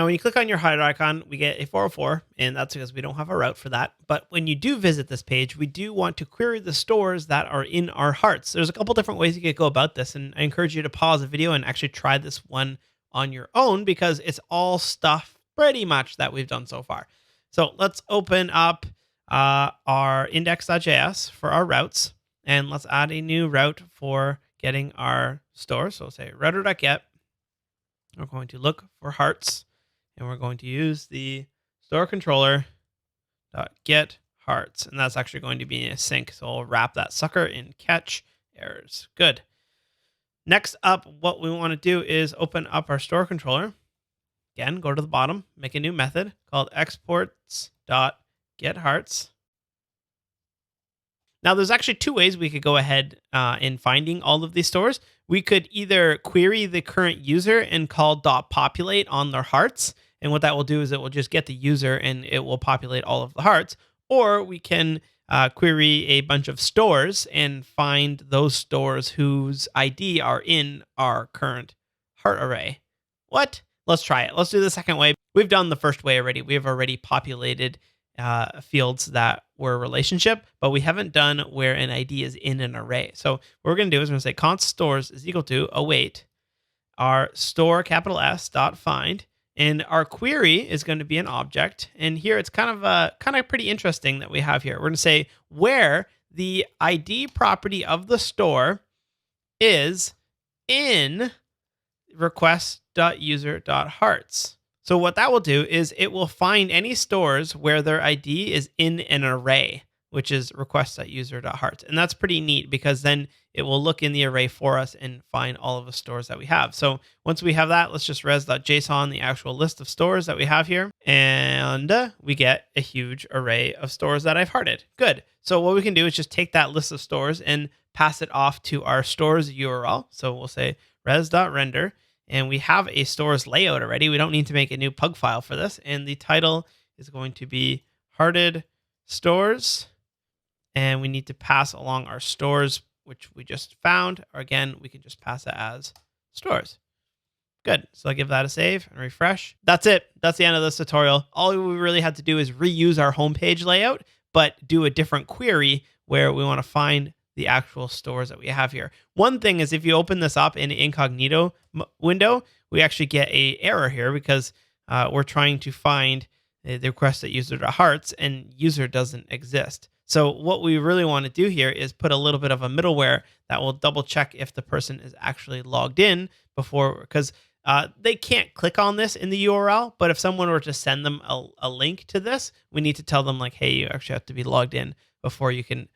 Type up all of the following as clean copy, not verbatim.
when you click on your heart icon, we get a 404, and that's because we don't have a route for that. But when you do visit this page, we do want to query the stores that are in our hearts. There's a couple different ways you could go about this, and I encourage you to pause the video and actually try this one on your own because it's all stuff pretty much that we've done so far. So let's open up our index.js for our routes, and let's add a new route for getting our store. So we'll say router.get. We're going to look for hearts, and we're going to use the store controller get hearts, and that's actually going to be in a sync. So I'll wrap that sucker in catch errors. Good. Next up, what we want to do is open up our store controller. Again, go to the bottom, make a new method called exports.getHearts. Now, there's actually two ways we could go ahead in finding all of these stores. We could either query the current user and call .populate on their hearts. And what that will do is it will just get the user and it will populate all of the hearts. Or we can query a bunch of stores and find those stores whose ID are in our current heart array. What? Let's try it. Let's do the second way. We've done the first way already. We've already populated fields that were a relationship, but we haven't done where an ID is in an array. So what we're going to do is we're going to say const stores is equal to await our store capital S dot find, and our query is going to be an object. And here it's kind of pretty interesting that we have here. We're going to say where the ID property of the store is in request.user.hearts. So what that will do is it will find any stores where their ID is in an array, which is request.user.hearts. And that's pretty neat because then it will look in the array for us and find all of the stores that we have. So once we have that, let's just res.json the actual list of stores that we have here. And we get a huge array of stores that I've hearted. Good. So what we can do is just take that list of stores and pass it off to our stores URL. So we'll say res.render. And we have a stores layout already. We don't need to make a new pug file for this. And the title is going to be hearted stores. And we need to pass along our stores, which we just found. Or again, we can just pass it as stores. Good. So I'll give that a save and refresh. That's it. That's the end of this tutorial. All we really had to do is reuse our homepage layout, but do a different query where we want to find the actual stores that we have here. One thing is if you open this up in an incognito window, we actually get a error here because we're trying to find the request at user.hearts and user doesn't exist. So what we really want to do here is put a little bit of a middleware that will double check if the person is actually logged in before, because they can't click on this in the URL, but if someone were to send them a link to this, we need to tell them like, hey, you actually have to be logged in before you can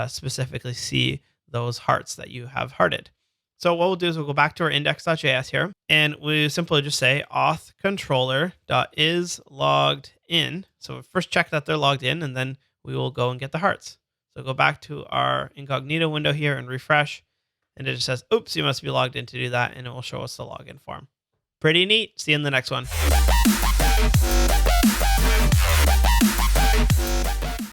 specifically see those hearts that you have hearted. So what we'll do is we'll go back to our index.js here, and we simply just say auth controller.isLoggedIn. So first check that they're logged in, and then we will go and get the hearts. So go back to our incognito window here and refresh, and it just says, oops, you must be logged in to do that, and it will show us the login form. Pretty neat. See you in the next one.